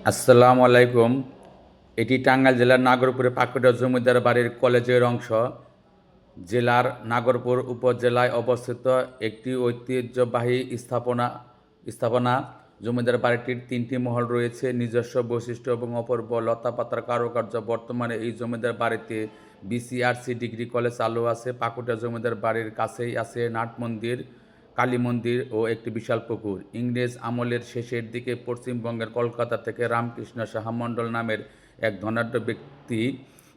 আসসালামু আলাইকুম। এটি টাঙ্গাইল জেলার নাগরপুরে পাকুড়া জমিদার বাড়ির কলেজের অংশ। জেলার নাগরপুর উপজেলায় অবস্থিত একটি ঐতিহ্যবাহী স্থাপনা। জমিদার বাড়িটির তিনটি মহল রয়েছে, নিজস্ব বৈশিষ্ট্য এবং অপূর্ব লতাপাতার কারুকার্য। বর্তমানে এই জমিদার বাড়িতে বিসিআরসি ডিগ্রি কলেজ চালু আছে। পাকুড়া জমিদার বাড়ির কাছেই আছে নাট মন্দির, কালী মন্দির ও একটি বিশাল পুকুর। ইংরেজ আমলের শেষের দিকে পশ্চিমবঙ্গের কলকাতা থেকে রামকৃষ্ণ সাহা মণ্ডল নামের এক ধনাঢ্য ব্যক্তি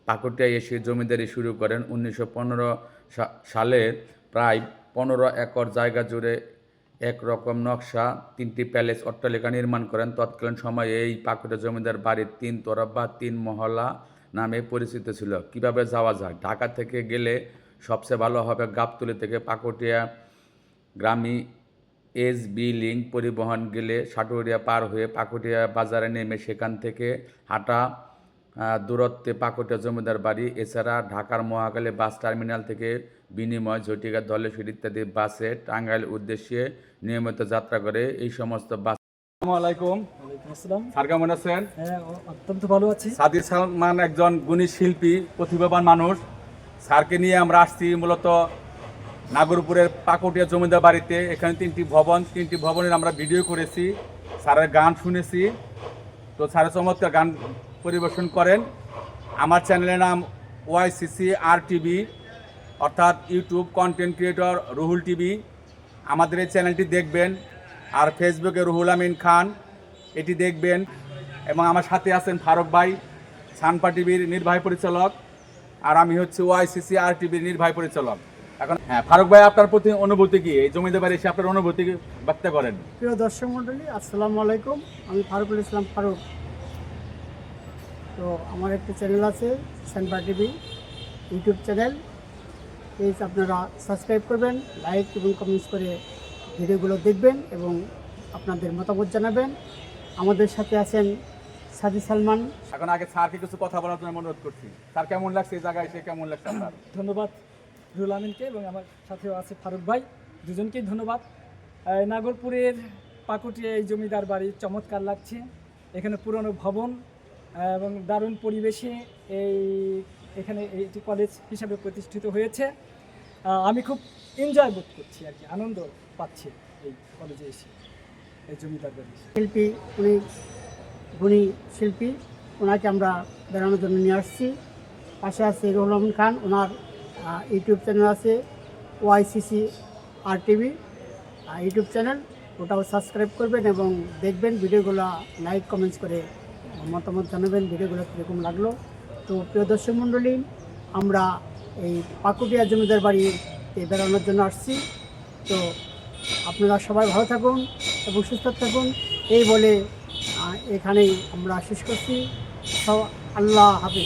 পাকুড়িয়ায় এসে জমিদারি শুরু করেন। 1915 সালে প্রায় 15 একর জায়গা জুড়ে একরকম নকশা 3টি প্যালেস অট্টালিকা নির্মাণ করেন। তৎকালীন সময়ে এই পাকুড়িয়া জমিদার বাড়ির 3 তরফ বা 3 মহলা নামে পরিচিত ছিল। কিভাবে যাওয়া যায়? ঢাকা থেকে গেলে সবচেয়ে ভালো হবে গাবতলী থেকে পাকুড়িয়া গ্রামী এসবি লিংক পরিবহন গেলে সাটুরিয়া পার হয়ে পাকুড়িয়া বাজারে নেমে সেখান থেকে হাঁটা দূরত্বে পাকুড়িয়া জমিদার বাড়ি। এছাড়া ঢাকার মহাখালী বাস টার্মিনাল থেকে বিনিময়, ঝটিকা, ধলেশ্বরী ইত্যাদি বাসে টাঙ্গাইল উদ্দেশ্যে নিয়মিত যাত্রা করে। এই সমস্ত বাস। আসসালামু আলাইকুম। ওয়ালাইকুম আসসালাম। স্যার কেমন আছেন? হ্যাঁ, অত্যন্ত ভালো আছি। সাদির সালমান একজন গুণী শিল্পী, প্রতিভাবান মানুষ। স্যারকে নিয়ে আমরা আসছি মূলত নাগরপুরের পাকুড়িয়া জমিদার বাড়িতে। এখানে তিনটি ভবনের আমরা ভিডিও করেছি, স্যারের গান শুনেছি। তো স্যারের চমৎকার গান পরিবেশন করেন। আমার চ্যানেলের নাম YCCR TV, অর্থাৎ YouTube content creator Ruhul TV. আমাদের এই চ্যানেলটি দেখবেন। আর ফেসবুকে রুহুল আমিন খান, এটি দেখবেন। এবং আমার সাথে আছেন ফারুক ভাই, সানপা টিভির নির্বাহী পরিচালক, আর আমি হচ্ছে YCCR TV নির্বাহী পরিচালক। এখন হ্যাঁ, ফারুক ভাই, আপনার প্রতি অনুভূতি কি? এই জমিদার বাড়ি এসে আপনার অনুভূতি ব্যক্ত করেন। প্রিয় দর্শক মণ্ডলী, আসসালামু আলাইকুম। আমি ফারুকুল ইসলাম ফারুক। তো আমার একটা চ্যানেল আছে, সানপা টিভি ইউটিউব চ্যানেল। প্লিজ আপনারা সাবস্ক্রাইব করবেন, লাইক এবং কমেন্টস করে ভিডিওগুলো দেখবেন এবং আপনাদের মতামত জানাবেন। আমাদের সাথে আছেন সাদি সালমান। এখন আগে স্যারকে কিছু কথা বলার জন্য অনুরোধ করছি। স্যার, কেমন লাগছে এই জায়গায় এসে? কেমন লাগছে আপনার? ধন্যবাদ রুহুল আমিনকে, এবং আমার সাথেও আছে ফারুক ভাই, দুজনকেই ধন্যবাদ। নাগরপুরের পাকুড়িয়া এই জমিদার বাড়ি চমৎকার লাগছে। এখানে পুরনো ভবন এবং দারুণ পরিবেশে এখানে এটি কলেজ হিসাবে প্রতিষ্ঠিত হয়েছে। আমি খুব এনজয় বোধ করছি আর কি, আনন্দ পাচ্ছি এই কলেজে এসে, এই জমিদার বাড়ি। শিল্পী, উনি গুণী শিল্পী, ওনাকে আমরা বেড়ানোর জন্য নিয়ে আসছি। পাশে আছে রুহুল আমিন খান, ওনার ইউটিউব চ্যানেল আছে YCCR TV ইউটিউব চ্যানেল। ওটাও সাবস্ক্রাইব করবেন এবং দেখবেন ভিডিওগুলো, লাইক কমেন্টস করে মতামত জানাবেন ভিডিওগুলো কীরকম লাগলো। তো প্রিয় দর্শক মণ্ডলী, আমরা এই পাকুড়িয়া জমিদার বাড়িতে বেড়ানোর জন্য আসছি। তো আপনারা সবাই ভালো থাকুন এবং সুস্থ থাকুন, এই বলে এখানেই আমরা শেষ করছি। আল্লাহ হাফিজ।